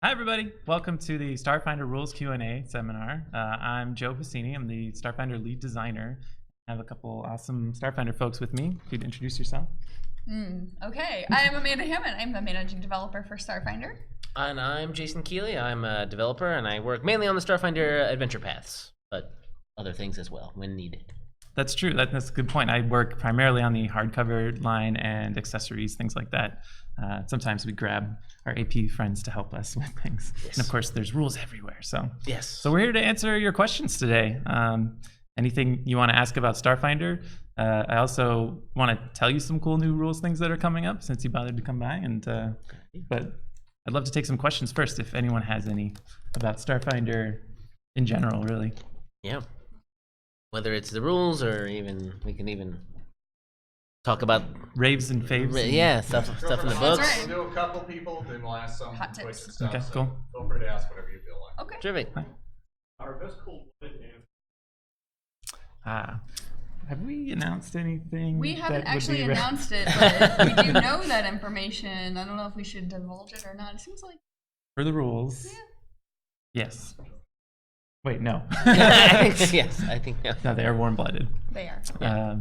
Hi, everybody. Welcome to the Starfinder Rules Q&A seminar. I'm Joe Pacini. I'm the Starfinder lead designer. I have a couple awesome Starfinder folks with me. If you'd introduce yourself. Okay, I'm Amanda Hammond. I'm the managing developer for Starfinder. And I'm Jason Keeley. I'm a developer, and I work mainly on the Starfinder adventure paths, but other things as well when needed. That's true. That's a good point. I work primarily on the hardcover line and accessories, things like that. Sometimes we grab our AP friends to help us with things. Yes. And of course, there's rules everywhere. So we're here to answer your questions today. Anything you want to ask about Starfinder. I also want to tell you some cool new rules things that are coming up since you bothered to come by. But I'd love to take some questions first if anyone has any about Starfinder in general, really. Yeah. Whether it's the rules or even we can even talk about raves and faves. Stuff in the books. Right. We'll do a couple people, then we'll ask some Hot quick tips. stuff. Okay, so cool. Feel free to ask whatever you feel like. Okay. Terrific. Our best cool Have we announced anything? We haven't that would actually be announced it, but we do know that information. I don't know if we should divulge it or not. It seems like for the rules. Yeah. Yes. Wait, no. Yes, I think no. No, they are warm-blooded. they are. Yeah.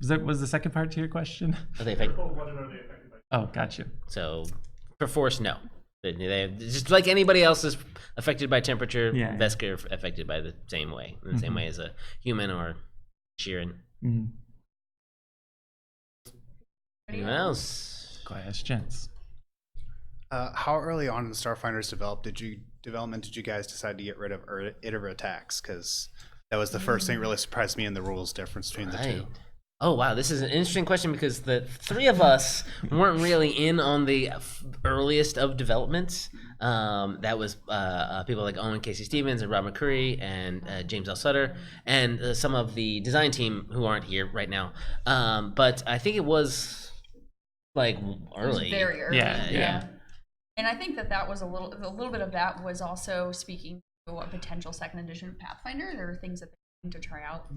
Was the second part to your question? Are they affected? what are they affected by? Oh, gotcha. So, for force, no. They just like anybody else is affected by temperature. Yeah. Vesker are affected by the same way, in the same way as a human or Sheeran. Mm-hmm. Anyone else? Questions. How early on in Starfinder's development did you guys decide to get rid of iterative attacks? Because that was the first thing that really surprised me in the rules difference between the two. Oh wow, this is an interesting question because the three of us weren't really in on the earliest of developments. That was people like Owen Casey Stevens and Rob McCurry and James L. Sutter and some of the design team who aren't here right now. But I think it was like early. It was very early. Yeah. And I think that was a little bit of that was also speaking to a potential second edition of Pathfinder. There were things that they wanted to try out.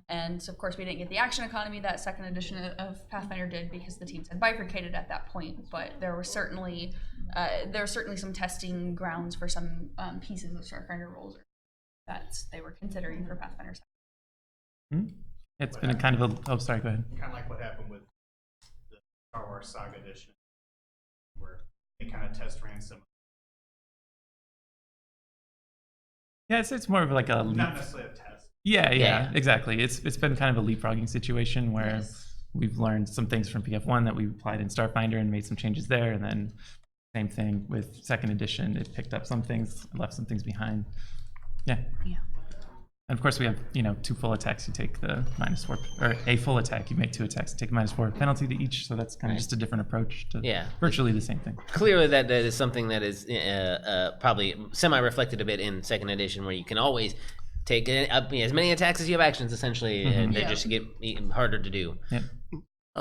And so of course we didn't get the action economy that second edition of Pathfinder did because the teams had bifurcated at that point. But there were certainly some testing grounds for some pieces of Starfinder rules that they were considering for Pathfinder Second. It's been a kind of a. Oh, sorry. Go ahead. Kind of like what happened with the Star Wars Saga Edition, where they kind of test ran some. Yeah, it's more of like a. Not necessarily a test. Yeah, exactly. It's been kind of a leapfrogging situation where Yes. we've learned some things from PF1 that we applied in Starfinder and made some changes there, and then same thing with second edition. It picked up some things, left some things behind. Yeah. And of course, we have 2 full attacks. You take the -4, or a full attack. You make 2 attacks and take a -4 penalty to each. So that's kind of just a different approach to virtually the same thing. Clearly, that is something that is probably semi-reflected a bit in second edition, where you can always take as many attacks as you have actions, essentially, and they just get even harder to do. Yeah.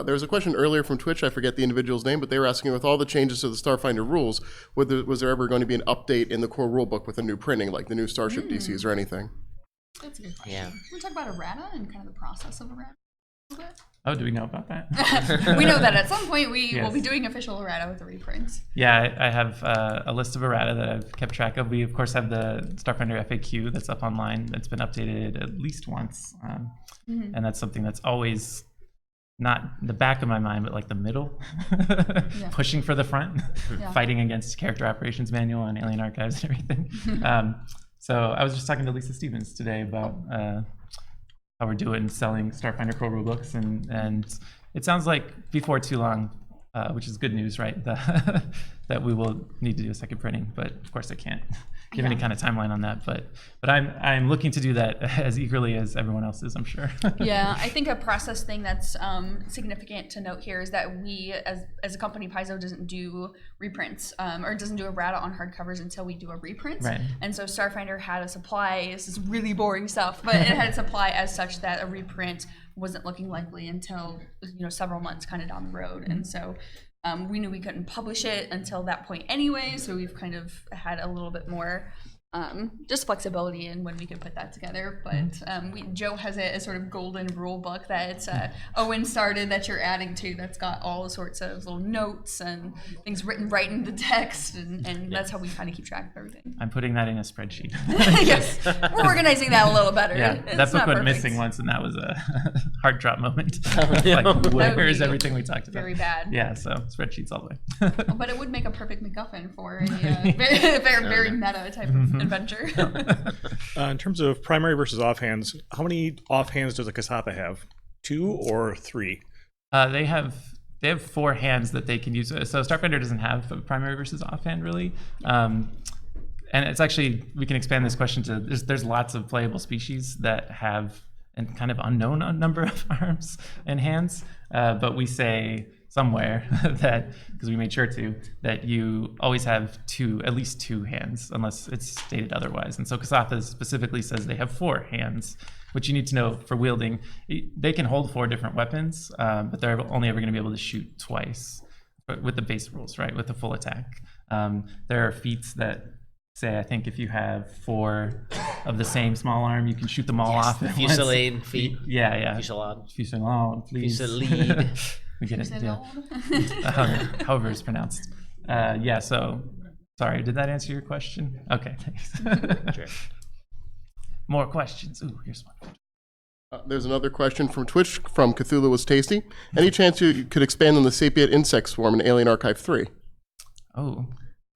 There was a question earlier from Twitch, I forget the individual's name, but they were asking, with all the changes to the Starfinder rules, was there ever going to be an update in the core rulebook with a new printing, like the new Starship DCs or anything? That's a good question. Yeah. Can we talk about errata and kind of the process of errata a little bit? Oh, do we know about that? We know that at some point we will be Yes. doing official errata with the reprints. Yeah, I have a list of errata that I've kept track of. We, of course, have the Starfinder FAQ that's up online that's been updated at least once. And that's something that's always not the back of my mind, but like the middle, pushing for the front, fighting against character operations manual and alien archives and everything. So I was just talking to Lisa Stevens today about how we're doing selling Starfinder core rulebooks, and it sounds like before too long, which is good news, right? That we will need to do a second printing, but of course I can't give any kind of timeline on that. But I'm looking to do that as eagerly as everyone else is, I'm sure. Yeah, I think a process thing that's significant to note here is that we, as a company, Paizo doesn't do reprints or doesn't do errata on hardcovers until we do a reprint. Right. And so Starfinder had a supply. This is really boring stuff, but it had a supply as such that a reprint wasn't looking likely until several months kind of down the road. And so we knew we couldn't publish it until that point anyway, so we've kind of had a little bit more just flexibility in when we could put that together. But Joe has a sort of golden rule book that Owen started that you're adding to, that's got all sorts of little notes and things written right in the text, and that's how we kind of keep track of everything. I'm putting that in a spreadsheet. Yes, we're organizing that a little better. Yeah, It's that book not went perfect. missing once, and that was a heart drop moment. no. Like, That where would is be everything we talked about? Very bad. Yeah, so spreadsheets all the way. But it would make a perfect MacGuffin for a very meta type of adventure. In terms of primary versus offhands, how many offhands does a Kasatha have? 2 or 3? They have 4 hands that they can use. So Starfinder doesn't have a primary versus offhand really. And it's actually, we can expand this question to, there's lots of playable species that have a kind of unknown number of arms and hands, but we say somewhere that, because we made sure to, that you always have at least two hands, unless it's stated otherwise. And so Kasatha specifically says they have 4 hands, which you need to know for wielding. They can hold 4 different weapons, but they're only ever going to be able to shoot twice, but with the base rules, right, with the full attack. There are feats that say, I think if you have 4 of the same small arm, you can shoot them all off at once. Fusillade feat. Yeah. Fusillade. Fusillade, please. Fusillade. We get it, yeah. However it's pronounced. Yeah, so, sorry, did that answer your question? Okay, thanks. Sure. More questions. Ooh, here's one. There's another question from Twitch from Cthulhu Was Tasty. Any chance you could expand on the sapient insect swarm in Alien Archive 3? Oh,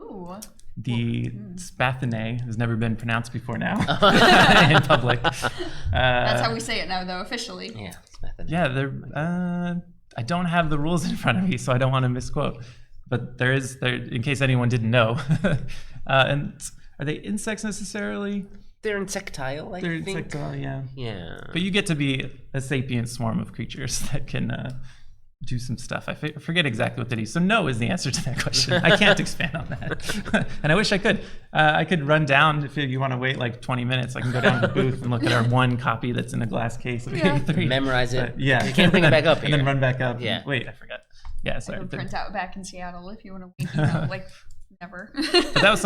Ooh. the Spathinae has never been pronounced before now in public. That's how we say it now, though, officially. Yeah. It's method. Yeah, I don't have the rules in front of me, so I don't want to misquote. But there, in case anyone didn't know. And are they insects necessarily? They're insectile, I They're think. insectile, yeah. Yeah. But you get to be a sapient swarm of creatures that can do some stuff. I forget exactly what that is. So no is the answer to that question. I can't expand on that. And I wish I could. I could run down, if you want to wait like 20 minutes, I can go down to the booth and look at our one copy that's in a glass case of A3. Memorize it. Yeah. You can't bring it back up And here. then run back up. Yeah. Wait, I forgot. Yeah, sorry. It'll But print out back in Seattle if you want to wait, like never. that was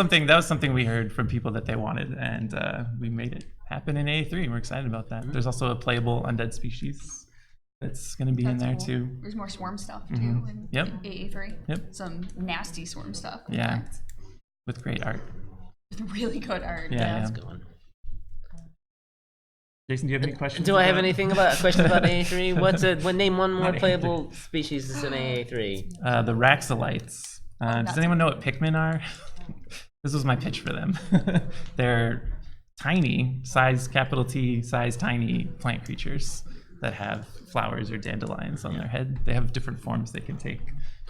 something we heard from people that they wanted, and we made it happen in A3, and we're excited about that. There's also a playable undead species that's going to be in That's there cool. too. There's more swarm stuff too in Yep. AA3. Yep. Some nasty swarm stuff. in Yeah. fact. With great art. With really good art. Yeah. That's a good one. Jason, do you have any questions? Do I have about- anything about a question about AA3? Name one more Not playable species that's in AA3. The Raxolites. Does that's anyone know what Pikmin are? This was my pitch for them. They're tiny, capital T, size tiny plant creatures that have flowers or dandelions on their head. They have different forms they can take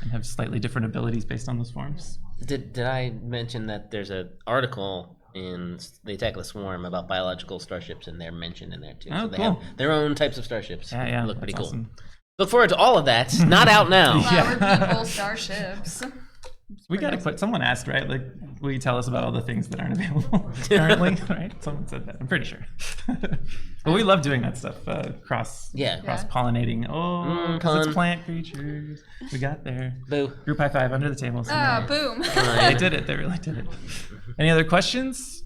and have slightly different abilities based on those forms. Did I mention that there's an article in the Attack of the Swarm about biological starships, and they're mentioned in there too. Oh, so they cool. have their own types of starships. Yeah, They look pretty that's cool. awesome. Look forward to all of that. Not out now. Flower people, starships. We gotta put. Someone asked, right? Like, will you tell us about all the things that aren't available currently? Right? Someone said that. I'm pretty sure. But we love doing that stuff. Cross pollinating. Oh, 'cause pun. it's plant creatures. We got there. Boo. Group high five under the table. Ah, boom. They did it. They really did it. Any other questions?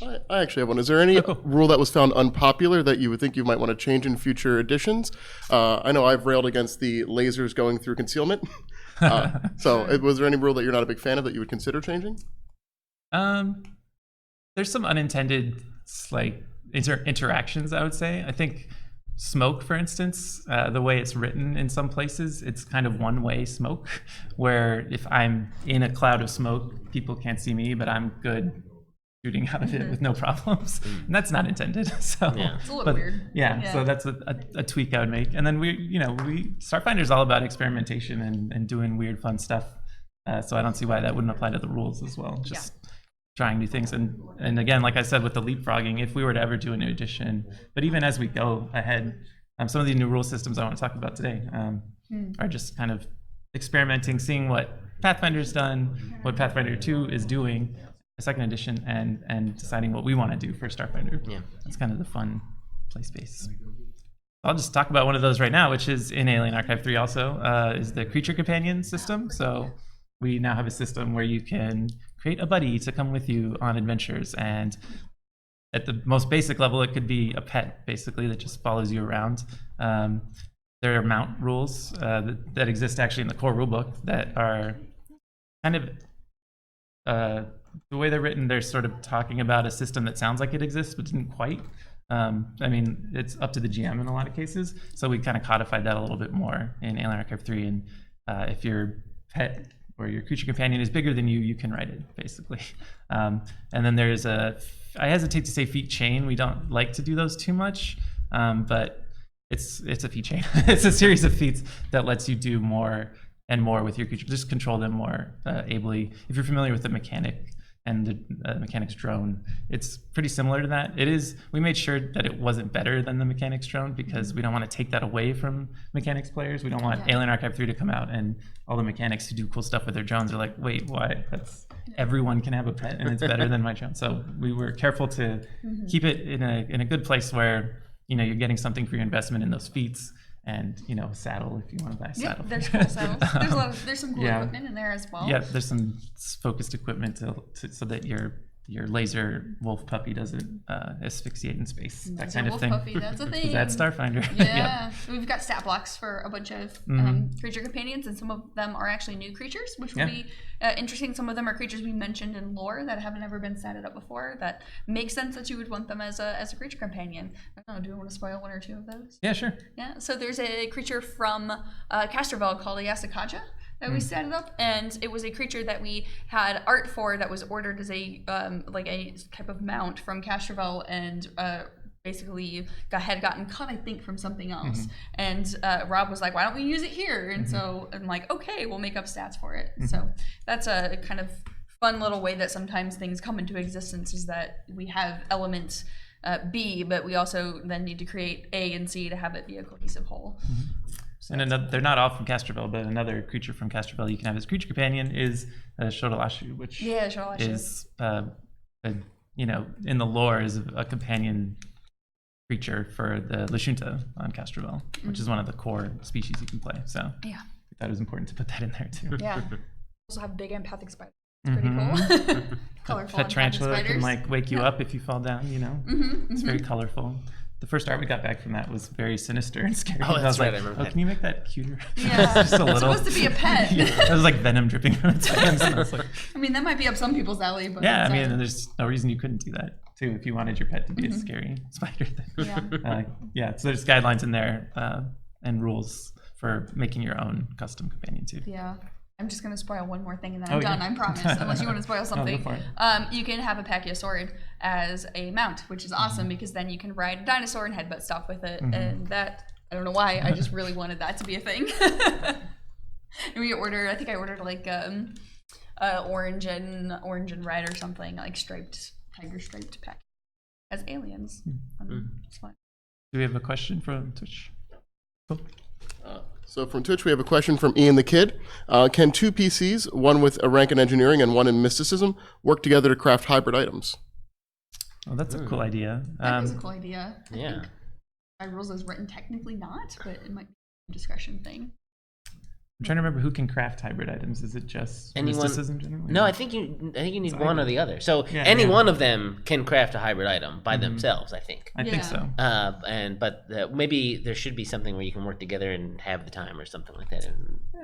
I actually have one. Is there any rule that was found unpopular that you would think you might want to change in future editions? I know I've railed against the lasers going through concealment. Was there any rule that you're not a big fan of that you would consider changing? There's some unintended like interactions, I would say. I think smoke, for instance, the way it's written in some places, it's kind of one-way smoke, where if I'm in a cloud of smoke, people can't see me, but I'm good shooting out of it with no problems. And that's not intended. So Yeah. It's a little weird. Yeah, so that's a tweak I would make. And then Starfinder's all about experimentation and doing weird, fun stuff. So I don't see why that wouldn't apply to the rules as well. Just trying new things. And again, like I said, with the leapfrogging, if we were to ever do a new edition, but even as we go ahead, some of the new rule systems I want to talk about today are just kind of experimenting, seeing what Pathfinder's done, what Pathfinder 2 is doing, the second edition, and deciding what we want to do for Starfinder. Yeah. That's kind of the fun play space. I'll just talk about one of those right now, which is in Alien Archive 3 also, is the Creature Companion system. So we now have a system where you can create a buddy to come with you on adventures. And at the most basic level, it could be a pet, basically, that just follows you around. There are mount rules that exist actually in the core rulebook that are kind of the way they're written. They're sort of talking about a system that sounds like it exists, but didn't quite. I mean, it's up to the GM in a lot of cases. So we kind of codified that a little bit more in Alien Archive 3. And if your pet or your creature companion is bigger than you, you can write it, basically. And then there's I hesitate to say feat chain. We don't like to do those too much, but it's a feat chain. It's a series of feats that lets you do more and more with your creature. Just control them more ably. If you're familiar with the mechanic and the mechanics drone, it's pretty similar to that. We made sure that it wasn't better than the mechanics drone because we don't want to take that away from mechanics players. We don't want Alien Archive 3 to come out and all the mechanics who do cool stuff with their drones are like, wait, why? Everyone can have a pet and it's better than my drone. So we were careful to keep it in a good place where you're getting something for your investment in those feats. And saddle if you want to buy a saddle. There's cool saddles. There's some cool equipment in there as well. Yeah, there's some focused equipment so that your laser wolf puppy doesn't asphyxiate in space. That kind of thing. Wolf puppy, that's a thing. That's Starfinder. Yeah. We've got stat blocks for a bunch of creature companions, and some of them are actually new creatures, which will be interesting. Some of them are creatures we mentioned in lore that haven't ever been statted up before. That makes sense that you would want them as a creature companion. I don't know. Do you want to spoil one or two of those? Yeah, sure. Yeah. So there's a creature from Castrovel called a Yasakaja that we set up, and it was a creature that we had art for that was ordered as a like a type of mount from Castrovel, and basically had gotten cut, I think, from something else. And Rob was like, why don't we use it here? And so I'm like, okay, we'll make up stats for it. So that's a kind of fun little way that sometimes things come into existence, is that we have elements B, but we also then need to create A and C to have it be a cohesive whole. So and they're not all from Castrovel, but another creature from Castrovel you can have as creature companion is Shodalashu, which is in the lore is a companion creature for the Lashunta on Castrovel, which is one of the core species you can play. So I thought it was important to put that in there too. Yeah. Also have big empathic spiders. It's pretty cool. Colorful Pet tarantula spiders. can wake you up if you fall down. It's very colorful. The first art we got back from that was very sinister and scary. Oh, that's I was right. like, can you make that cuter? Yeah. Just a little. It's supposed to be a pet. It was like venom dripping from its hands. And I was like, I mean, that might be up some people's alley, but yeah, I mean, there's no reason you couldn't do that too if you wanted your pet to be a scary spider thing. Yeah. So there's guidelines in there and rules for making your own custom companion too. Yeah. I'm just going to spoil one more thing and then I'm done, I promise, unless you want to spoil something. Go for it. You can have a Pachysaurid as a mount, which is awesome because then you can ride a dinosaur and headbutt stuff with it. And that, I don't know why, I just really wanted that to be a thing. And I think I ordered like orange and red or something, like tiger striped pack as aliens. It's fun. Do we have a question from Twitch? Cool. So from Twitch, we have a question from Ian the Kid. Can two PCs, one with a rank in engineering and one in mysticism, work together to craft hybrid items? Oh, that's a cool idea. That is a cool idea. I Yeah. think by rules is written, technically not, but it might be a discretion thing. I'm trying to remember who can craft hybrid items. Is it just mysticism generally? No, I think you need one or the other. So Yeah, any yeah. one of them can craft a hybrid item by themselves, I think. I think Yeah. so. But maybe there should be something where you can work together and have the time or something like that.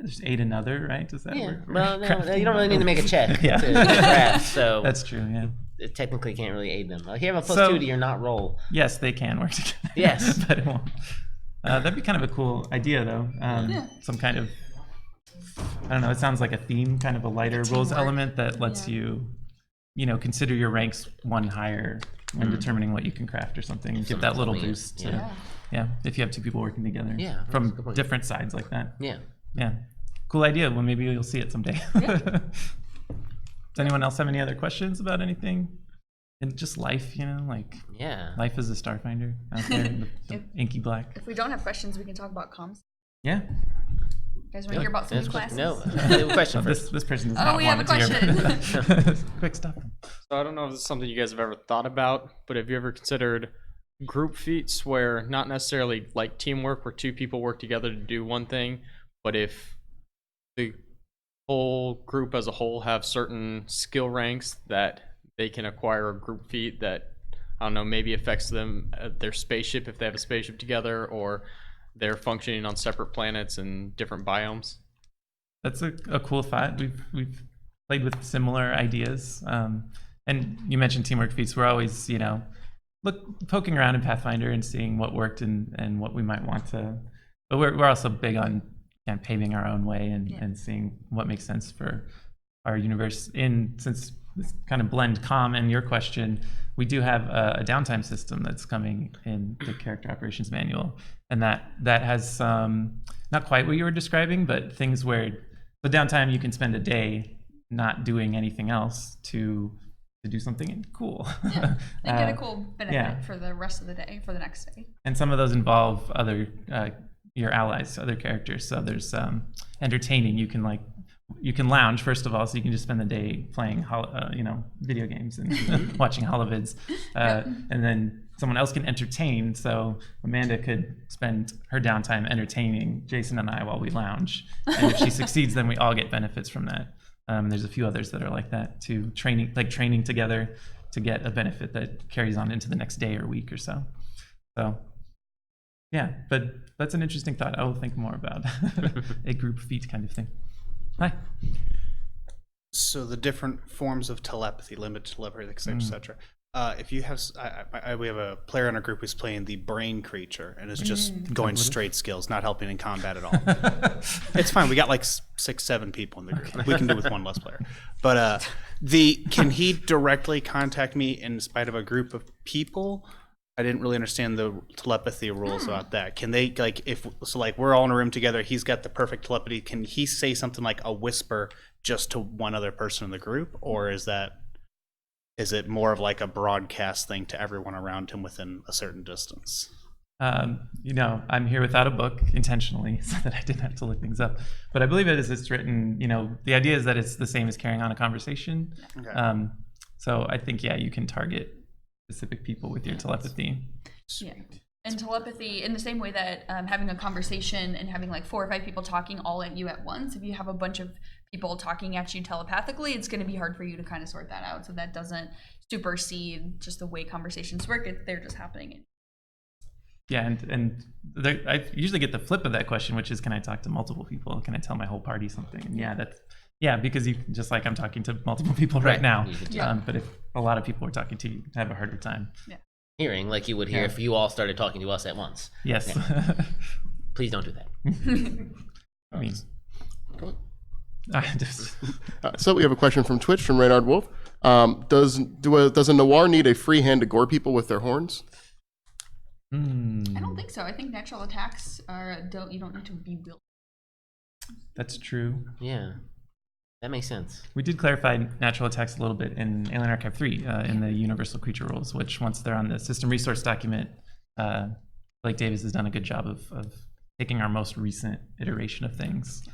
Just aid another, right? Does that Yeah. work? Well, no, Crafting? you don't really need to make a check Yeah. to craft. So That's true. Yeah. it technically can't really aid them. Like, you have a So- +2 to your not roll. Yes, they can work together. Yes. But it won't. That'd be kind of a cool idea, though. Some kind of, I don't know. It sounds like a theme, kind of a lighter rules teamwork. element that lets you, consider your ranks one higher when determining what you can craft or something. Give that little Something, boost. To, yeah. yeah, if you have two people working together. Yeah, that's a From good point. different sides like that. Yeah. Yeah. Cool idea. Well, maybe you'll see it someday. Does anyone else have any other questions about anything? And just life, Yeah. life is a Starfinder out there in the inky black. If we don't have questions, we can talk about comms. Yeah. You guys want to hear about some new classes? No, we have a question first. This person does Oh, not we have want a to hear about it. Quick stuff. So I don't know if this is something you guys have ever thought about, but have you ever considered group feats where not necessarily like teamwork where two people work together to do one thing, but if the whole group as a whole have certain skill ranks that they can acquire a group feat that, I don't know, maybe affects them, their spaceship if they have a spaceship together, or they're functioning on separate planets and different biomes? That's a cool thought. We've played with similar ideas. And you mentioned teamwork feats. We're always, poking around in Pathfinder and seeing what worked and what we might want to. But we're also big on kind of paving our own way and seeing what makes sense for our universe. Since this kind of blend comm and your question, we do have a downtime system that's coming in the character operations manual, and that has not quite what you were describing, but things where the downtime you can spend a day not doing anything else to do something cool. Yeah, they get a cool benefit yeah. for the rest of the day, for the next day. And some of those involve other your allies, other characters. So there's entertaining. You can lounge first of all, so you can just spend the day playing video games and watching holovids, and then someone else can entertain. So Amanda could spend her downtime entertaining Jason and I while we lounge, and if she succeeds, then we all get benefits from that. There's a few others that are like that too, training together to get a benefit that carries on into the next day or week or so. So yeah, but that's an interesting thought. I will think more about a group feat kind of thing. Hi. So the different forms of telepathy, limited telepathy, etc. If you have, we have a player in our group who's playing the brain creature and is just going straight skills, not helping in combat at all. It's fine. We got like 6-7 people in the group. Okay. We can do with one less player. But can he directly contact me in spite of a group of people? I didn't really understand the telepathy rules about that. Can they, like we're all in a room together, he's got the perfect telepathy, can he say something like a whisper just to one other person in the group? Or is it more of like a broadcast thing to everyone around him within a certain distance? I'm here without a book intentionally so that I didn't have to look things up. But I believe it's written, the idea is that it's the same as carrying on a conversation. Okay. So I think, you can target specific people with your telepathy. Yeah. And telepathy, in the same way that having a conversation and having like 4 or 5 people talking all at you at once, if you have a bunch of people talking at you telepathically, it's going to be hard for you to kind of sort that out. So that doesn't supersede just the way conversations work. They're just happening. Yeah, and I usually get the flip of that question, which is, can I talk to multiple people? Can I tell my whole party something? And because you just like I'm talking to multiple people right now. But if a lot of people are talking to you, you have a harder time. Yeah. Hearing like you would hear if you all started talking to us at once. Yes. Yeah. Please don't do that. I mean, so we have a question from Twitch from Reynard Wolf. Does a Noir need a free hand to gore people with their horns? I don't think so. I think natural attacks you don't need to be built. That's true. Yeah. That makes sense. We did clarify natural attacks a little bit in Alien Archive 3 in the Universal Creature Rules, which once they're on the system resource document, Blake Davis has done a good job of taking our most recent iteration of things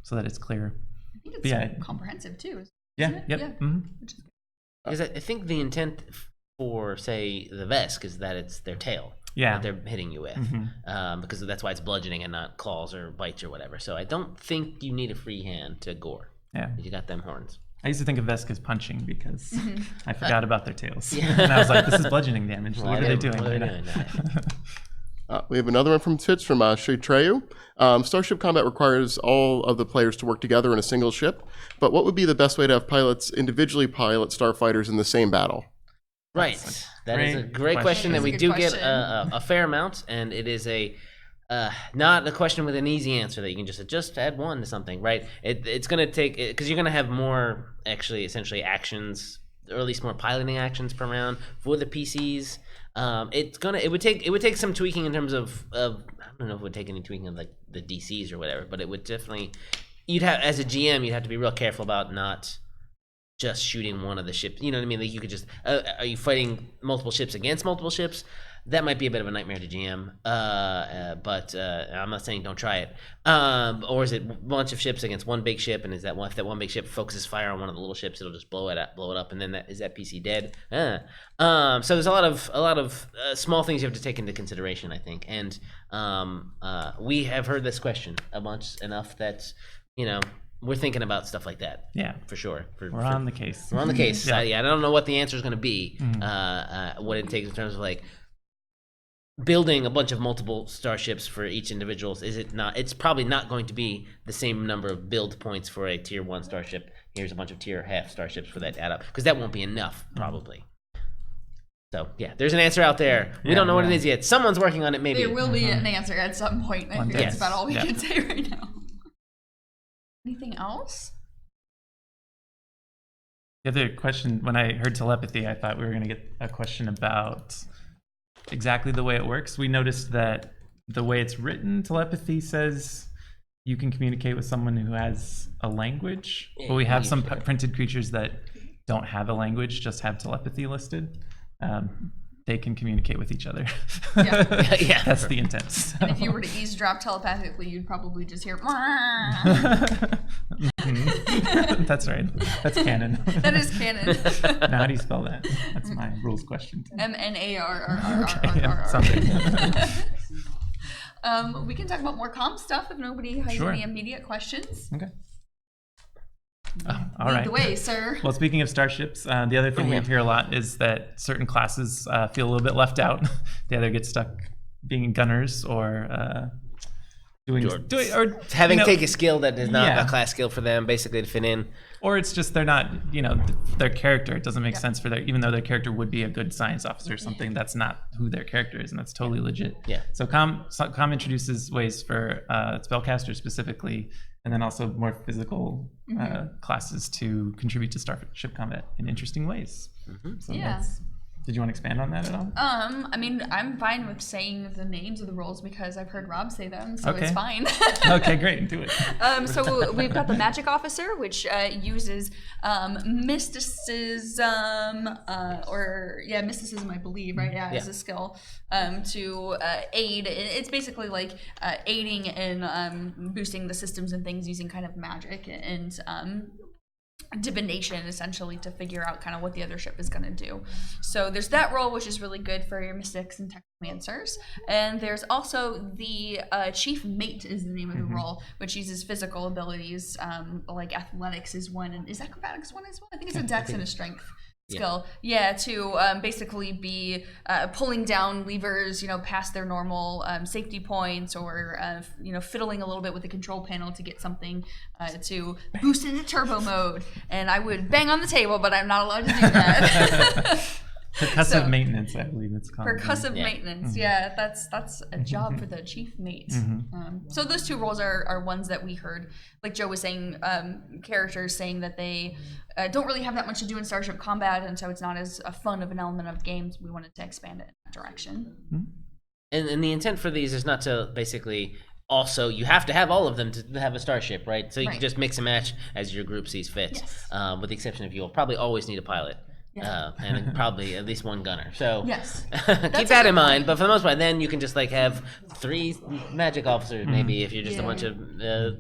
so that it's clear. I think it's comprehensive too. Yeah. Yep. Yeah. Mm-hmm. Because I think the intent for, say, the Vesk is that it's their tail. Yeah. That they're hitting you with. Mm-hmm. Because that's why it's bludgeoning and not claws or bites or whatever. So I don't think you need a free hand to gore. Yeah. You got them horns. I used to think of Vesk as punching because I forgot about their tails. Yeah. And I was like, this is bludgeoning damage. What are they doing? We have another one from Twitch from Shay Treyu. Starship combat requires all of the players to work together in a single ship. But what would be the best way to have pilots individually pilot starfighters in the same battle? Right. That is a great question that we do get a fair amount, and it is not a question with an easy answer that you can just add one to something, right? It's going to take, because you're going to have more, essentially actions, or at least more piloting actions per round for the PCs. It would take some tweaking in terms of I don't know if it would take any tweaking of like the DCs or whatever, but it would definitely, as a GM, you'd have to be real careful about not just shooting one of the ships. You know what I mean? Like you could just, are you fighting multiple ships against multiple ships? That might be a bit of a nightmare to GM, but I'm not saying don't try it. Or is it a bunch of ships against one big ship, and if that one big ship focuses fire on one of the little ships, it'll just blow it up, and then is that PC dead? So there's a lot of small things you have to take into consideration, I think. And we have heard this question a bunch enough that we're thinking about stuff like that. Yeah, For sure. we're on the case. We're on the case. Yeah. I don't know what the answer is going to be, what it takes in terms of like building a bunch of multiple starships for each individuals. Is it not? It's probably not going to be the same number of build points for a tier 1 starship. Here's a bunch of tier half starships for that to add up, because that won't be enough probably. So yeah, there's an answer out there. We don't know what it is yet. Someone's working on it. Maybe There will be an answer at some point. I think day. that's about all we Yeah. can say right now. Anything else? The other question, when I heard telepathy, I thought we were going to get a question about exactly the way it works. We noticed that the way it's written, telepathy says you can communicate with someone who has a language, but we have some printed creatures that don't have a language, just have telepathy listed. They can communicate with each other. Yeah. Yeah. That's the intent. So. And if you were to eavesdrop telepathically, you'd probably just hear. Mhm. That's right. That's canon. That is canon. Now, how do you spell that? That's my rules question. MNARRRRR. Something. We can talk about more comp stuff if nobody has Sure. any immediate questions. Okay. Oh, all Lead right. the way, sir. Well, speaking of starships, the other thing we hear a lot is that certain classes feel a little bit left out. They either get stuck being gunners or doing or having you know, to take a skill that is not Yeah. a class skill for them, basically to fit in. or it's just they're not, their character. It doesn't make sense for even though their character would be a good science officer or something, that's not who their character is, and that's totally legit. Yeah. So Com introduces ways for spellcasters specifically, and then also more physical classes to contribute to starship combat in interesting ways. So Yeah. did you want to expand on that at all? I mean, I'm fine with saying the names of the roles because I've heard Rob say them, so it's Okay. fine. Okay, great. Do it. So we've got the magic officer, which uses mysticism, mysticism, I believe, right? Yeah, as a skill to aid. It's basically like aiding in boosting the systems and things using kind of magic and divination, essentially, to figure out kind of what the other ship is going to do. So there's that role, which is really good for your mystics and technomancers. And there's also the chief mate is the name of the role, which uses physical abilities, like athletics is one, and is acrobatics one as well? I think it's a dex and a strength skill. Yeah, to basically be pulling down levers, past their normal safety points, or fiddling a little bit with the control panel to get something to boost into turbo mode. And I would bang on the table, but I'm not allowed to do that. Percussive maintenance, I believe it's called. Percussive maintenance, yeah, that's a job for the chief mate. So those two roles are ones that we heard, like Joe was saying, characters saying that they don't really have that much to do in Starship combat, and so it's not as fun of an element of games. We wanted to expand it in that direction. And the intent for these is not to basically also, you have to have all of them to have a starship, right? So you can just mix and match as your group sees fit. Yes. With the exception of you'll probably always need a pilot. Yeah. And probably at least one gunner. So Yes. keep that in mind. But for the most part, then you can just have 3 magic officers, maybe, if you're just a bunch of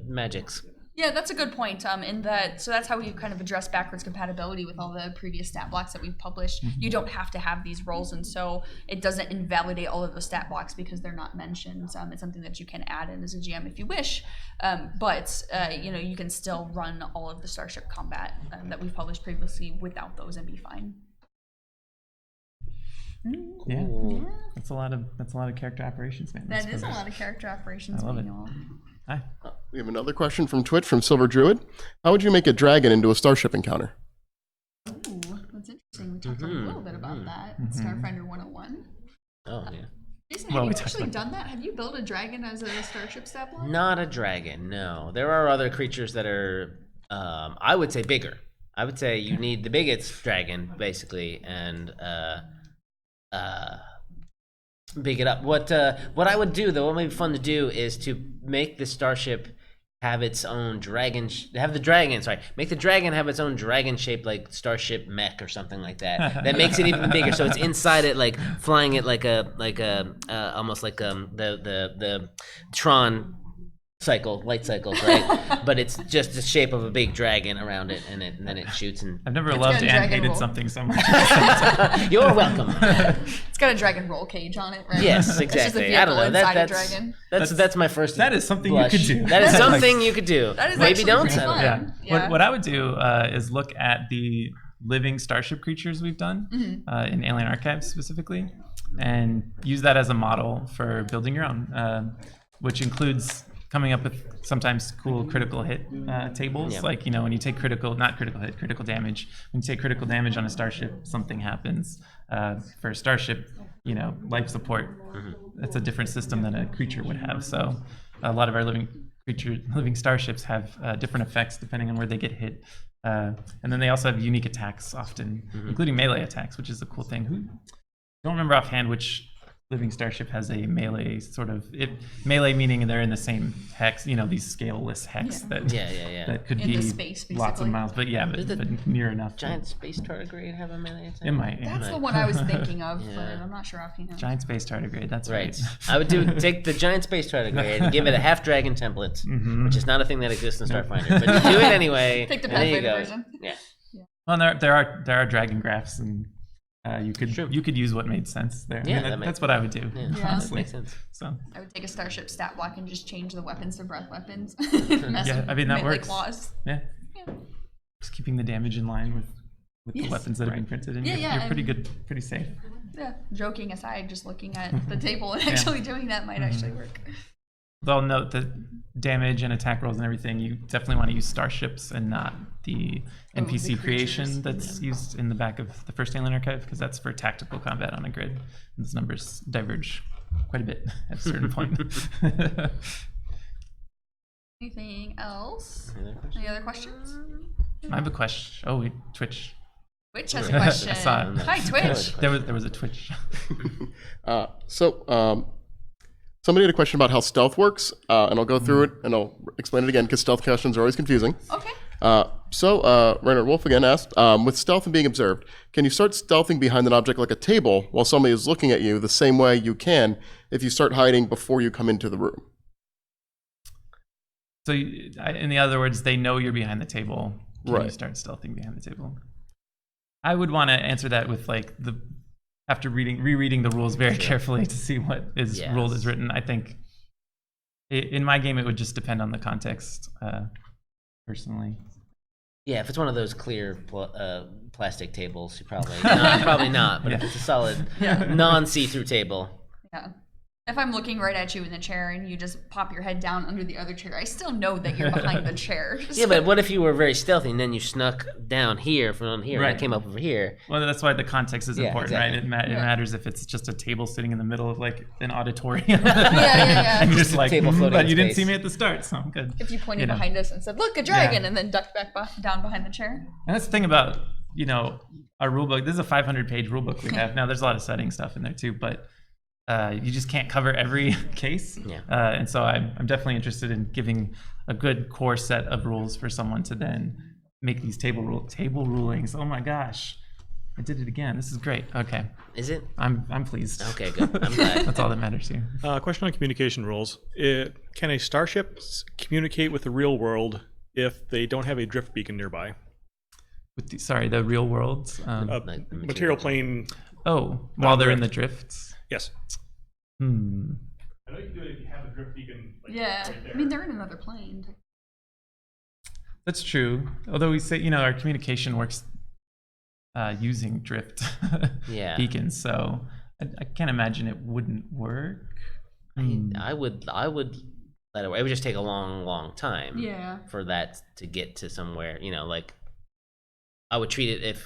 magics. Yeah, that's a good point. In that, so that's how we kind of address backwards compatibility with all the previous stat blocks that we've published. You don't have to have these roles, and so it doesn't invalidate all of the stat blocks because they're not mentioned. It's something that you can add in as a GM if you wish, but you can still run all of the Starship combat that we've published previously without those and be fine. Yeah. That's a lot of character operations, man. That is a lot of character operations. I love it. manual. Hi. We have another question from Twitch from Silver Druid. How would you make a dragon into a starship encounter? Ooh, that's interesting. We talked a little bit about that in Starfinder 101. Oh, yeah. Jason, Well, have we you talked actually about- done that? Have you built a dragon as a Starship stat block? Not a dragon, no. There are other creatures that are, I would say, bigger. I would say you need the biggest dragon, basically, and big it up. What I would do, though, what might be fun to do, is to make the starship have its own dragon. Make the dragon have its own dragon-shaped like starship mech or something like that. That makes it even bigger. So it's inside it, like flying it like a almost like the Tron light cycles, right? But it's just the shape of a big dragon around it, and then it shoots. And I've never got loved a and dragon hated roll. something so much. you're welcome. It's got a dragon roll cage on it, right? Yes, It's just a exactly. I don't know. vehicle inside a That's dragon. that's my first. That is something blush. you could do. That is Like- something you could do. That is Maybe actually don't. pretty I don't know. fun. Yeah. What I would do is look at the living starship creatures we've done in Alien Archives specifically, and use that as a model for building your own, which includes coming up with sometimes cool critical hit tables. Yeah. Like, when you take critical damage. When you take critical damage on a starship, something happens. For a starship, life support, that's a different system than a creature would have. So a lot of our living starships have different effects depending on where they get hit. And then they also have unique attacks often, including melee attacks, which is a cool thing. Don't remember offhand which living starship has a melee melee meaning they're in the same hex, these scaleless hex that that could In be the space, lots of basically. miles, but near enough. Giant space tardigrade have a melee attack? It might. That's the one I was thinking of, Yeah. but I'm not sure offhand. Giant space tardigrade. That's Right. right. I would take the giant space tardigrade and give it a half dragon template, which is not a thing that exists in Starfinder, but you do it anyway. Take the and there you Pathfinder go. version. Yeah. Well, and there are dragon graphs, and you could use what made sense there. Yeah, I mean, that makes that's what I would do. Yeah, Yeah. Honestly. that makes sense. So I would take a starship stat block and just change the weapons to breath weapons. Yeah, I mean, that works. Claws. yeah, Yeah. just keeping the damage in line with the Yes. weapons that have been printed, and Yeah, you're, yeah, you're pretty and- good, pretty safe. Yeah. Joking aside, just looking at the table and actually doing that might actually work. Though I'll note that damage and attack rolls and everything, you definitely want to use starships and not the the NPC creation creatures. that's used in the back of the first Alien Archive, because that's for tactical combat on a grid. And those numbers diverge quite a bit at a certain point. Anything else? Any other questions? Any other questions? I have a question. Oh, wait, Twitch. Twitch has a question. I saw it. Hi, Twitch. There was a Twitch. Somebody had a question about how stealth works, and I'll go through it and I'll explain it again because stealth questions are always confusing. Okay. Reinhard Wolf again asked, with stealth and being observed, can you start stealthing behind an object like a table while somebody is looking at you the same way you can if you start hiding before you come into the room? So, in other words, they know you're behind the table. Can you Right. start stealthing behind the table? I would want to answer that with after rereading the rules very carefully to see what is ruled as written. I think in my game it would just depend on the context, personally. Yeah, if it's one of those clear plastic tables, you probably not. But if it's a solid non-see-through table, Yeah. If I'm looking right at you in the chair and you just pop your head down under the other chair, I still know that you're behind the chair. yeah. But what if you were very stealthy and then you snuck down here from here Right. and came up over here? Well, that's why the context is Yeah, important, exactly. right? It Yeah. matters if it's just a table sitting in the middle of like an auditorium. yeah. And you're just like, Table floating but in you didn't space." see me at the start, so I'm good. If you pointed know. behind us and said, "Look, a dragon," Yeah. and then ducked back down behind the chair. And that's the thing about, our rulebook. This is a 500-page rulebook we have. Now, there's a lot of setting stuff in there too, but you just can't cover every case. Yeah. And so I'm definitely interested in giving a good core set of rules for someone to then make these table rulings. Oh my gosh, I did it again. This is great. Okay, Is it? I'm pleased. Okay, good. I'm glad. That's all that matters here. Question on communication rules. Can a starship communicate with the real world if they don't have a drift beacon nearby? With the real world. Like the Material plane, While they're in the drifts. yes. Hmm. I know you can do it if you have a drift beacon. Yeah. I mean, they're in another plane. That's true. Although we say, our communication works using drift Yeah. beacons, so I can't imagine it wouldn't work. I would let it. It would just take a long time. Yeah. For that to get to somewhere, like I would treat it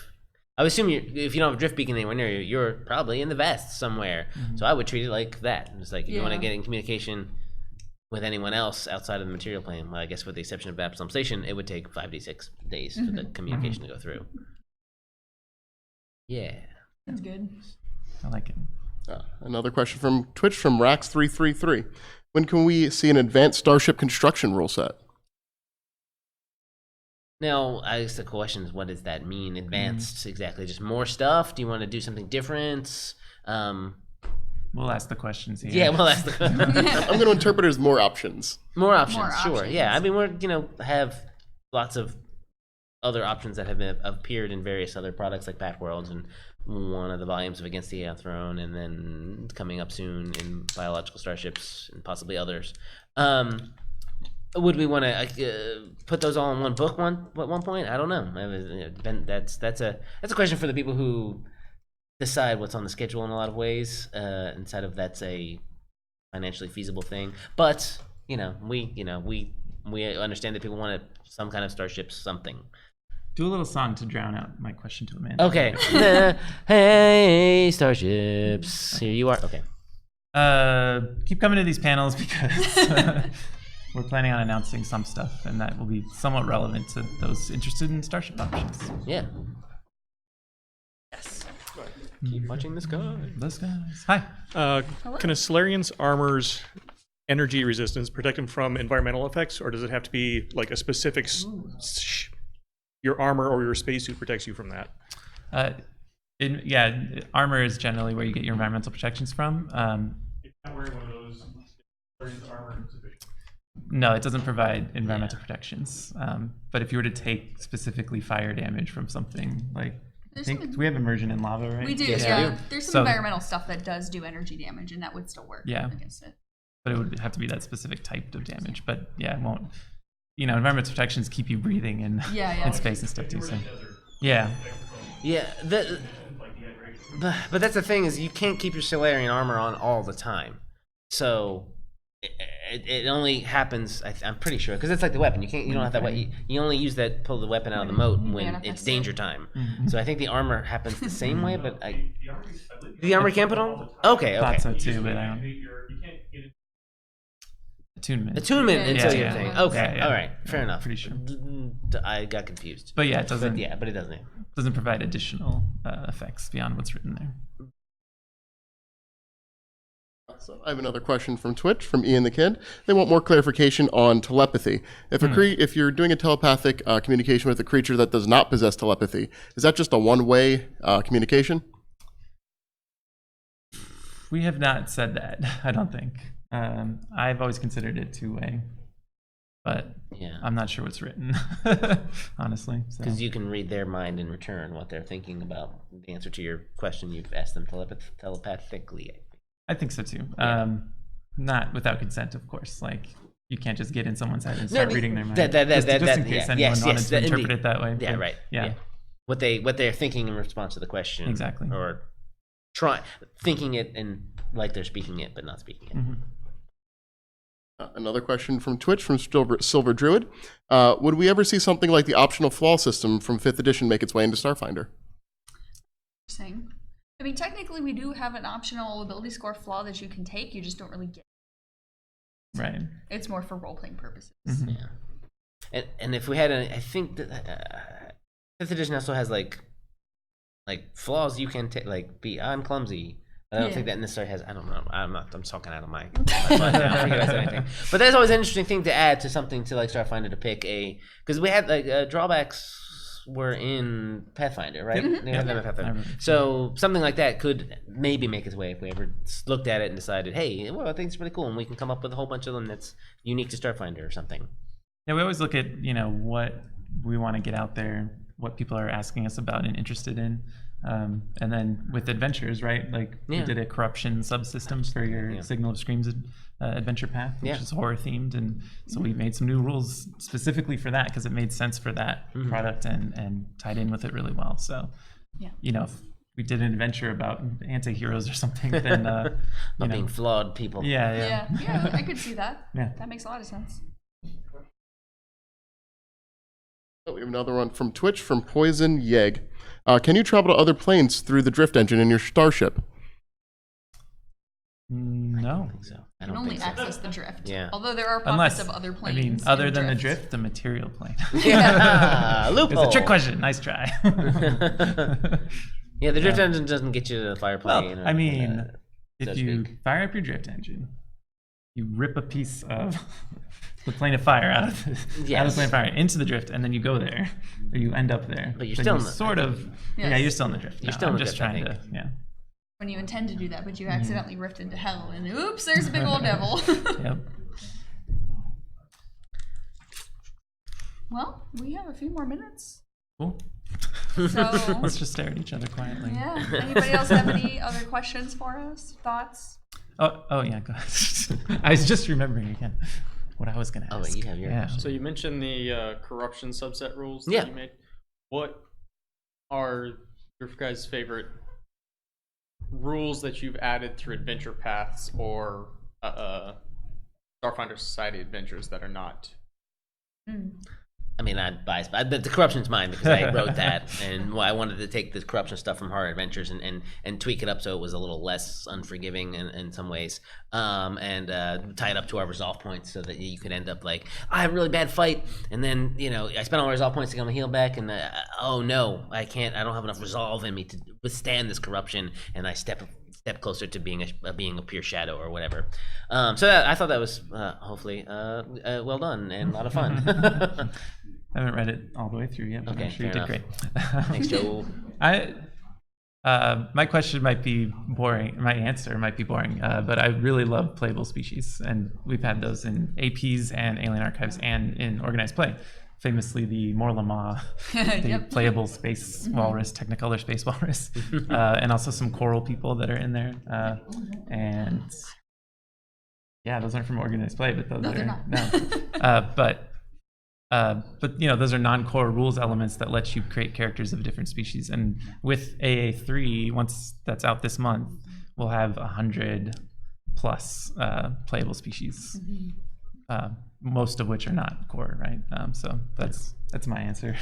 I would assume if you don't have a drift beacon anywhere near you, you're probably in the vest somewhere. So I would treat it like that. It's like if you want to Yeah. get in communication with anyone else outside of the material plane, well, I guess with the exception of Babylon Station, it would take 5 to 6 days for the communication to go through. Yeah. That's good. I like it. Another question from Twitch from Rax333. When can we see an advanced starship construction rule set? Now, I guess the question is, what does that mean? Advanced, exactly? Just more stuff? Do you want to do something different? We'll ask the questions here. Yeah, we'll ask the I'm going to interpret it as more options. more options. More Sure. options. Yeah. I mean, have lots of other options that have appeared in various other products like Bat Worlds and one of the volumes of Against the Aeon Throne, and then coming up soon in Biological Starships and possibly others. Would we want to put those all in one book at one point? I don't know. That's a question for the people who decide what's on the schedule in a lot of ways. Inside of that's a financially feasible thing, but we understand that people want some kind of starships, something. Do a little song to drown out my question to Amanda. Okay. Hey, starships. Here you are. Okay. Keep coming to these panels because we're planning on announcing some stuff, and that will be somewhat relevant to those interested in starship options. Yeah. Yes. Keep watching the sky. Those guys. Hi. Can a Solarian's armor's energy resistance protect them from environmental effects, or does it have to be like a specific your armor or your spacesuit protects you from that? Armor is generally where you get your environmental protections from. If I'm wearing one of those, Solarian's armor sufficient. No, it doesn't provide environmental protections. But if you were to take specifically fire damage from something like, do we have immersion in lava, right? We do, Yes, yeah. we do. There's some So- environmental stuff that does do energy damage, and that would still work Yeah. against it. But it would have to be that specific type of damage. But yeah, it won't. Environmental protections keep you breathing in space and stuff too. So yeah. Yeah. But that's the thing is you can't keep your Solarian armor on all the time. So it only happens. I'm pretty sure because it's like the weapon. You don't have that way. You only use that pull the weapon out of the moat when Manifest it's it. danger time. Mm-hmm. So I think the armor happens the same way. But the armor can't put on. Okay. Thought so Okay. too, but I don't. Attunement. Attunement until Yeah, you're yeah. saying. Okay. Yeah. All right. Fair enough. Pretty sure. I got confused. But yeah, it doesn't. But it doesn't. Doesn't provide additional effects beyond what's written there. So I have another question from Twitch, from Ian the Kid. They want more clarification on telepathy. If you're doing a telepathic communication with a creature that does not possess telepathy, is that just a one-way communication? We have not said that. I don't think. I've always considered it two-way, but Yeah. I'm not sure what's written, honestly. So. Because you can read their mind in return, what they're thinking about the answer to your question you've asked them telepathically. I think so too. Not without consent, of course. Like you can't just get in someone's head and start reading their mind. Just in case anyone wanted to interpret it that way. Yeah, but, right. Yeah. What they're thinking in response to the question. Exactly. Or thinking it and like they're speaking it but not speaking it. Mm-hmm. Another question from Twitch, from Silver Druid. Would we ever see something like the optional flaw system from 5th edition make its way into Starfinder? Interesting. I mean, technically, we do have an optional ability score flaw that you can take. You just don't really get it. Right. It's more for role-playing purposes. Mhm. Yeah. And if we had I think that 5th edition also has like flaws you can take, like I'm clumsy. I don't think that necessarily has. I don't know. I'm talking out of my. I don't think it has anything. But that's always an interesting thing to add to something to like Starfinder to pick because we had like drawbacks were in Pathfinder, right? They had them in Pathfinder. So something like that could maybe make its way if we ever looked at it and decided, hey, well, I think it's pretty cool, and we can come up with a whole bunch of them that's unique to Starfinder or something. Yeah, we always look at what we want to get out there, what people are asking us about and interested in. And then with adventures, right? Like we did a corruption subsystem for your Signal of Screams adventure path, which is horror themed, and so we made some new rules specifically for that because it made sense for that product and tied in with it really well. So, if we did an adventure about anti-heroes or something, then being flawed people. Yeah, I could see that. Yeah. That makes a lot of sense. We have another one from Twitch, from Poison Yeg. Can you travel to other planes through the drift engine in your starship? No. I don't think so. You can only access the drift. Yeah. Although there are pockets Unless, of other planes. other in than the drift, the material plane. Yeah, loophole. It's a trick question. Nice try. Yeah, the drift engine doesn't get you to the fire plane. Well, I mean, so if to you speak. fire up your drift engine, you rip a piece of the plane of fire out of the plane of fire into the drift, and then you go there, or you end up there. But you're still in the- sort of. Yes. Yeah, you're still in the drift. You're No, still in I'm the just drift, I trying to. think. Yeah. when you intend to do that, but you accidentally rift into hell, and oops, there's a big old devil. Yep. Well, we have a few more minutes. Cool. So, Let's just stare at each other quietly. yeah. Anybody else have any other questions for us? Thoughts? Oh yeah, go ahead. I was just remembering again what I was going to ask. Oh, wait, you have your question. So you mentioned the corruption subset rules that Yeah. you made. What are your guys' favorite rules that you've added through adventure paths or Starfinder Society adventures that are not? I mean, I'm biased, but the corruption's mine because I wrote that, and I wanted to take the corruption stuff from Horror Adventures and tweak it up so it was a little less unforgiving in some ways, and tie it up to our resolve points so that you could end up like, I have a really bad fight, and then, you know, I spent all my resolve points to get my heal back, and oh no, I don't have enough resolve in me to withstand this corruption, and I step closer to being a pure shadow or whatever. So I thought that was hopefully well done and a lot of fun. I haven't read it all the way through yet, but Okay, I'm sure you fair did enough. great. Thanks, Joe. My question might be boring. My answer might be boring, but I really love playable species, and we've had those in APs and Alien Archives and in organized play. Famously, the Morlama, the Yep. playable space walrus, Technicolor space walrus, and also some coral people that are in there. And yeah, those aren't from organized play, but those No, are they're not. no. But you know, those are non-core rules elements that let you create characters of different species. And with AA3, once that's out this month, we'll have 100 plus playable species, most of which are not core, right? So that's my answer.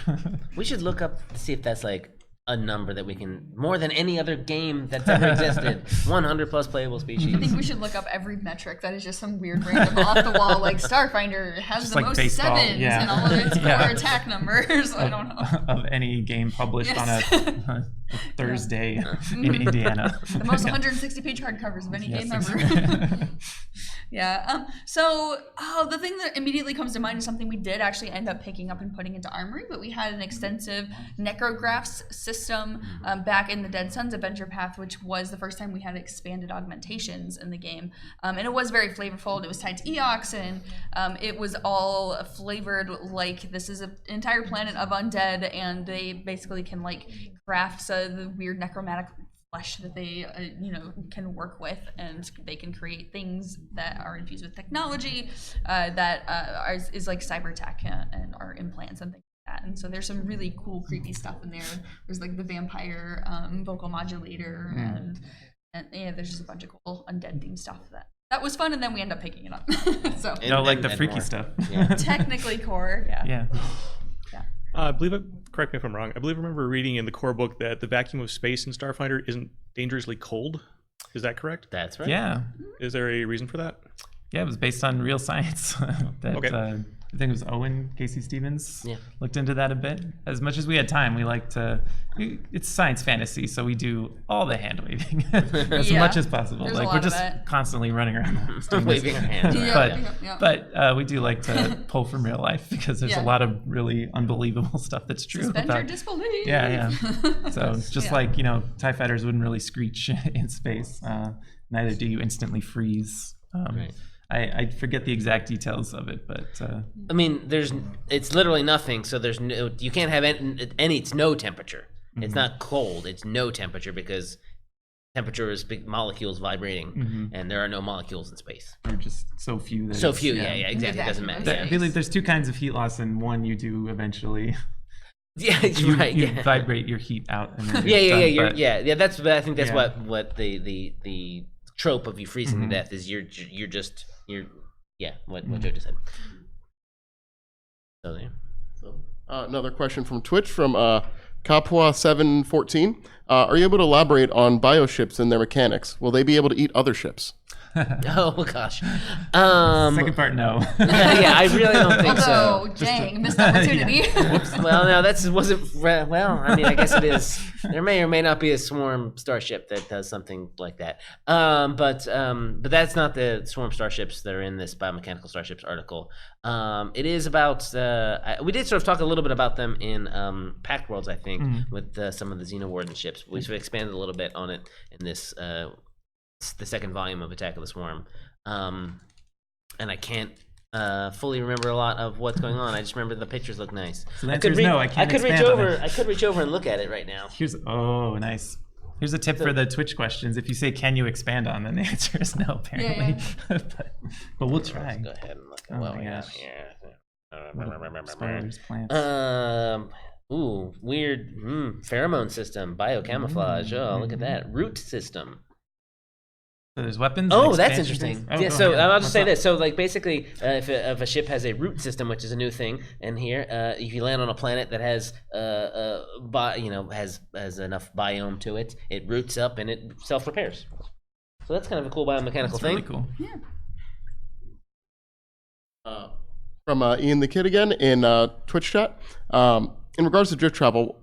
We should look up to see if that's like a number that we can, more than any other game that's ever existed, 100 plus playable species. I think we should look up every metric that is just some weird random off the wall, like Starfinder has Just the like most baseball, sevens yeah. and all of its Yeah. core attack numbers. I don't know. Of any game published Yes. on a Thursday in Indiana. The most Yeah. 160-page hardcovers of any Yes, game ever. exactly. Yeah. So the thing that immediately comes to mind is something we did actually end up picking up and putting into Armory, but we had an extensive necrographs system back in the Dead Suns Adventure Path, which was the first time we had expanded augmentations in the game. And it was very flavorful. It was tied to Eox, and it was all flavored like this is an entire planet of undead, and they basically can like craft the weird necromantic flesh that they can work with, and they can create things that are infused with technology that is like cyber tech and are implants and things like that. And so there's some really cool creepy stuff in there. There's like the vampire vocal modulator and yeah, there's just a bunch of cool undead themed stuff that was fun, and then we end up picking it up. So You know, like the And freaky more. stuff. Yeah. technically core, yeah. Yeah. I believe, correct me if I'm wrong, I remember reading in the core book that the vacuum of space in Starfinder isn't dangerously cold. Is that correct? That's right. Yeah. Is there a reason for that? Yeah, it was based on real science. That Okay. I think it was Owen Casey Stevens Yeah. looked into that a bit. As much as we had time, we like to. It's science fantasy, so we do all the hand waving as Yeah. much as possible. There's a Like lot we're of just that. constantly running around doing this. Waving our hands. Yeah. But we do like to pull from real life because there's Yeah. a lot of really unbelievable stuff that's true. Suspend your about- disbelief. Yeah. So just Yeah. like, TIE fighters wouldn't really screech in space, neither do you instantly freeze. Right. I forget the exact details of it, but I mean, it's literally nothing. So you can't have any. It's no temperature. It's not cold. It's no temperature because temperature is big molecules vibrating, and there are no molecules in space. they're just so few. That So it's- few. Yeah, exactly. It doesn't matter. I believe there's two kinds of heat loss, and one you do eventually. Yeah, You, right. you Yeah. Vibrate your heat out. And then Yeah, it's yeah, done, yeah. but- Yeah. That's. I think that's Yeah. what the trope of you freezing to death is. You're what Joe just said. So there. Another question from Twitch from Kapwa714. Are you able to elaborate on bioships and their mechanics? Will they be able to eat other ships? Oh gosh. Second part, no. Yeah, I really don't think Although, so. dang, missed opportunity. Well, no, that wasn't. Well, I mean, I guess it is. There may or may not be a swarm starship that does something like that. But that's not the swarm starships that are in this biomechanical starships article. It is about. We did sort of talk a little bit about them in Pact Worlds, I think, with some of the Xenowarden ships. We sort of expanded a little bit on it in this the second volume of Attack of the Swarm. And I can't fully remember a lot of what's going on. I just remember the pictures look nice. So the answer is no, I can't could reach expand on over. it. I could reach over and look at it right now. Nice. Here's a tip for the Twitch questions. If you say, "Can you expand on?" then the answer is no, apparently. Yeah. but we'll try. Let's go ahead and look at Oh what my we have gosh. here. Spiders, plants. Weird pheromone system, biocamouflage. Oh, look at that. Root system. So there's weapons. Oh, and that's expansion interesting. things? Yeah, go so ahead. I'll just What's say up? this. So, like, basically, if a ship has a root system, which is a new thing, and here, if you land on a planet that has, has enough biome to it, it roots up and it self-repairs. So that's kind of a cool biomechanical That's thing. really cool. From Ian the Kid again in Twitch chat. In regards to drift travel,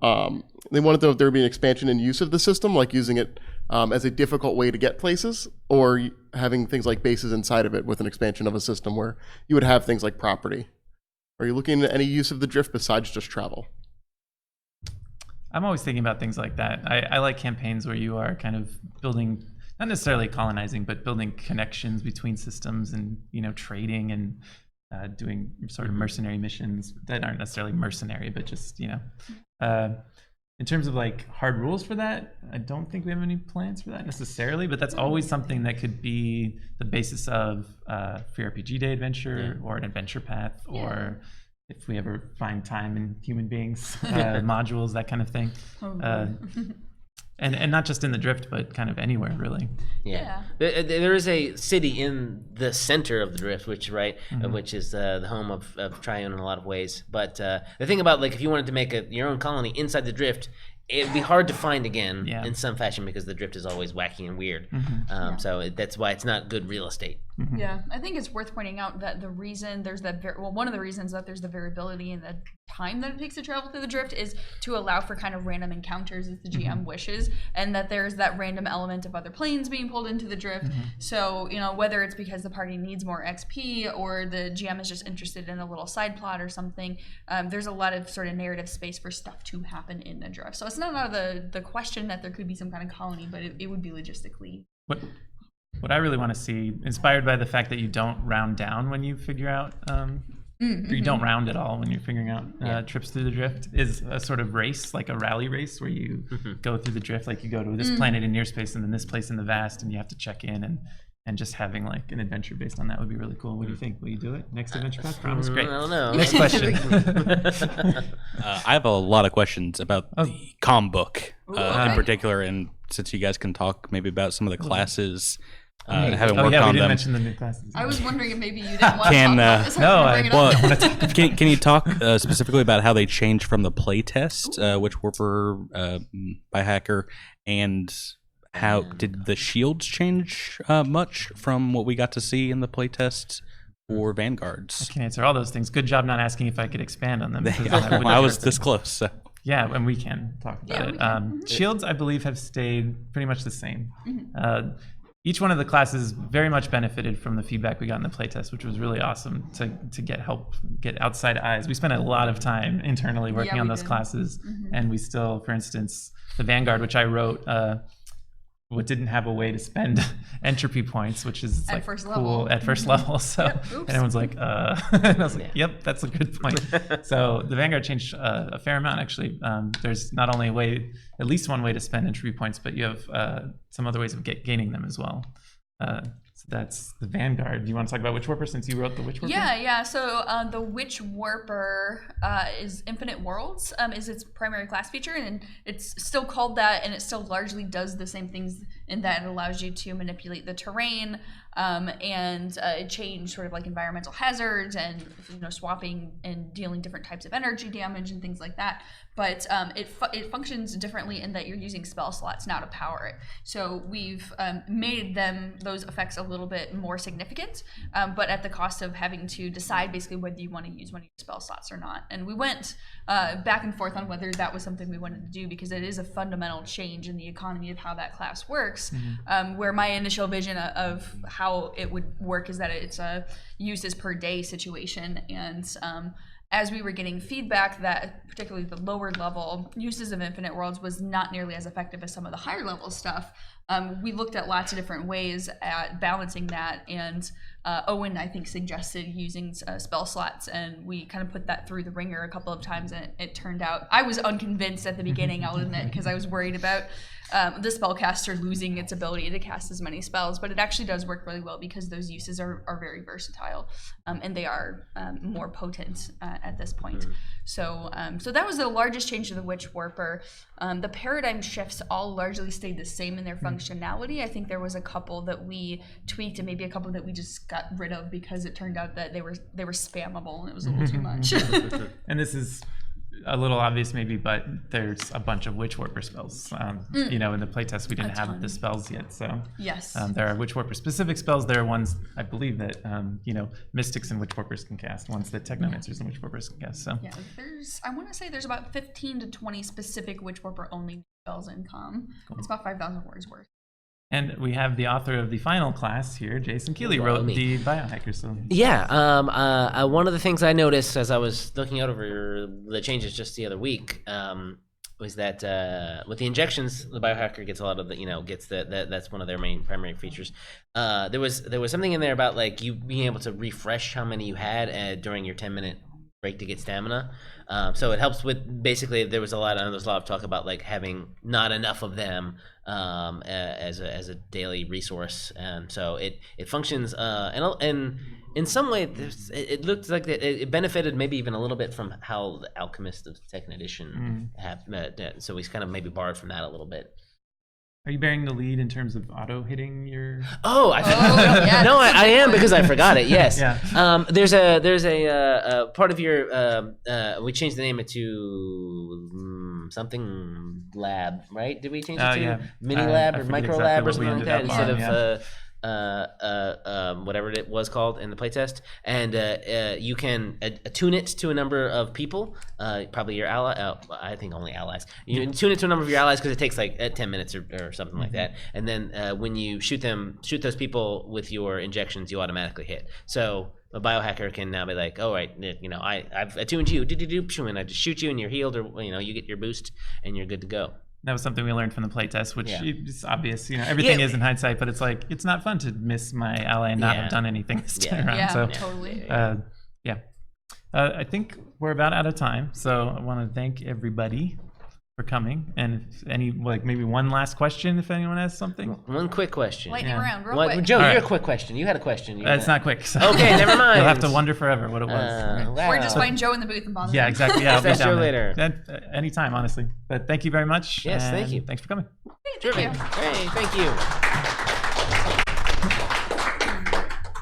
they wanted to know if there would be an expansion in use of the system, like using it as a difficult way to get places, or having things like bases inside of it with an expansion of a system where you would have things like property. Are you looking at any use of the drift besides just travel? I'm always thinking about things like that. I like campaigns where you are kind of building, not necessarily colonizing, but building connections between systems and, trading and doing sort of mercenary missions that aren't necessarily mercenary, but just, in terms of like hard rules for that, I don't think we have any plans for that necessarily, but that's always something that could be the basis of free RPG Day adventure or an adventure path, or if we ever find time in human beings, modules, that kind of thing. And not just in the drift, but kind of anywhere, really. Yeah. There is a city in the center of the drift, which is the home of Triune in a lot of ways. But the thing about, like, if you wanted to make your own colony inside the drift, it'd be hard to find again in some fashion because the drift is always wacky and weird. So that's why it's not good real estate. Yeah, I think it's worth pointing out that the reason there's that one of the reasons that there's the variability in the time that it takes to travel through the drift is to allow for kind of random encounters as the GM wishes, and that there's that random element of other planes being pulled into the drift. So, whether it's because the party needs more XP or the GM is just interested in a little side plot or something, there's a lot of sort of narrative space for stuff to happen in the drift. So it's not out of the question that there could be some kind of colony, but it would be logistically. What I really want to see, inspired by the fact that you don't round down when you figure out, or you don't round at all when you're figuring out trips through the drift, is a sort of race, like a rally race where you go through the drift, like you go to this planet in near space and then this place in the vast, and you have to check in and just having like an adventure based on that would be really cool. What do you think? Will you do it? Next adventure path? Promise? Great. I don't know. Next question. I have a lot of questions about the comm book in particular, and since you guys can talk maybe about some of the classes, having worked we on didn't them. mention the new classes. I was wondering if maybe you didn't want to talk about this. Can you talk specifically about how they changed from the playtest, which were for by Hacker, and how did the shields change much from what we got to see in the playtest for Vanguards? I can answer all those things. Good job not asking if I could expand on them. I was this close. So. Yeah, and we can talk about it. Shields, I believe, have stayed pretty much the same. Each one of the classes very much benefited from the feedback we got in the playtest, which was really awesome to get outside eyes. We spent a lot of time internally working on those classes, and we still, for instance, the Vanguard, which I wrote, didn't have a way to spend entropy points, which is at like first cool level. at first level. So and everyone's like, and I was like, yep, that's a good point. So the Vanguard changed a fair amount actually. There's not only at least one way to spend entropy points, but you have some other ways of gaining them as well. So that's the Vanguard. Do you want to talk about Witch Warper since you wrote the Witch Warper? Yeah. So the Witch Warper is Infinite Worlds, is its primary class feature, and it's still called that, and it still largely does the same things in that it allows you to manipulate the terrain and change sort of like environmental hazards and swapping and dealing different types of energy damage and things like that. But it functions differently in that you're using spell slots now to power it. So we've made those effects a little bit more significant, but at the cost of having to decide basically whether you want to use one of your spell slots or not. And we went back and forth on whether that was something we wanted to do, because it is a fundamental change in the economy of how that class works. Where my initial vision of how it would work is that it's a uses per day situation, and as we were getting feedback that particularly the lower level uses of Infinite Worlds was not nearly as effective as some of the higher level stuff, we looked at lots of different ways at balancing that, and Owen, I think, suggested using spell slots, and we kind of put that through the ringer a couple of times, and it turned out, I was unconvinced at the beginning, I'll admit, because I was worried about the spellcaster losing its ability to cast as many spells, but it actually does work really well because those uses are very versatile, and they are more potent at this point. So that was the largest change to the Witch Warper. The paradigm shifts all largely stayed the same in their functionality. I think there was a couple that we tweaked and maybe a couple that we just got rid of because it turned out that they were spammable and it was a little too much. And this is a little obvious maybe, but there's a bunch of Witch Warper spells. In the playtest we didn't have the spells yet, so yes, there are Witch Warper specific spells. There are ones I believe that Mystics and Witch Warpers can cast, ones that Technomancers and Witch Warpers can cast. So yeah, I want to say there's about 15 to 20 specific Witch Warper only spells in Com. Cool. It's about 5,000 words worth. And we have the author of the final class here, Jason Keeley, wrote the Biohacker. So yeah, one of the things I noticed as I was looking out over the changes just the other week was that with the injections, the Biohacker gets a lot of the that's one of their main primary features. There was something in there about like you being able to refresh how many you had during your 10-minute break to get stamina. So it helps with basically there was a lot of talk about like having not enough of them as a daily resource, and so it functions and in some way it looked like it benefited maybe even a little bit from how the Alchemist of Second Edition so we kind of maybe borrowed from that a little bit. Are you bearing the lead in terms of auto hitting your? Yes. No, I am because I forgot it. Yes. Yeah. There's a part of your we changed the name it to something lab, right? Did we change it to mini lab or micro lab or something like that instead of whatever it was called in the playtest, and you can attune it to a number of people, probably your ally. I think only allies. You tune it to a number of your allies because it takes like 10 minutes or something like that. And then when you shoot those people with your injections, you automatically hit. So a biohacker can now be like, oh right, I've attuned you, and I just shoot you and you're healed, or you get your boost and you're good to go. That was something we learned from the playtest, which is obvious. Everything is in hindsight, but it's like it's not fun to miss my ally and not have done anything this time around. So, totally. I think we're about out of time, so I want to thank everybody for coming. And if maybe one last question, if anyone has something. One quick question. Lightning round, real quick. Joe, you're a quick question. You had a question. It's not quick. So okay, never mind. You'll have to wonder forever what it was. Wow. Or just find Joe in the booth and bother him. Yeah, exactly. Yeah, I'll be down later. Anytime, honestly. But thank you very much. Yes, thank you. Thanks for coming. Thank you. Hey, thank you.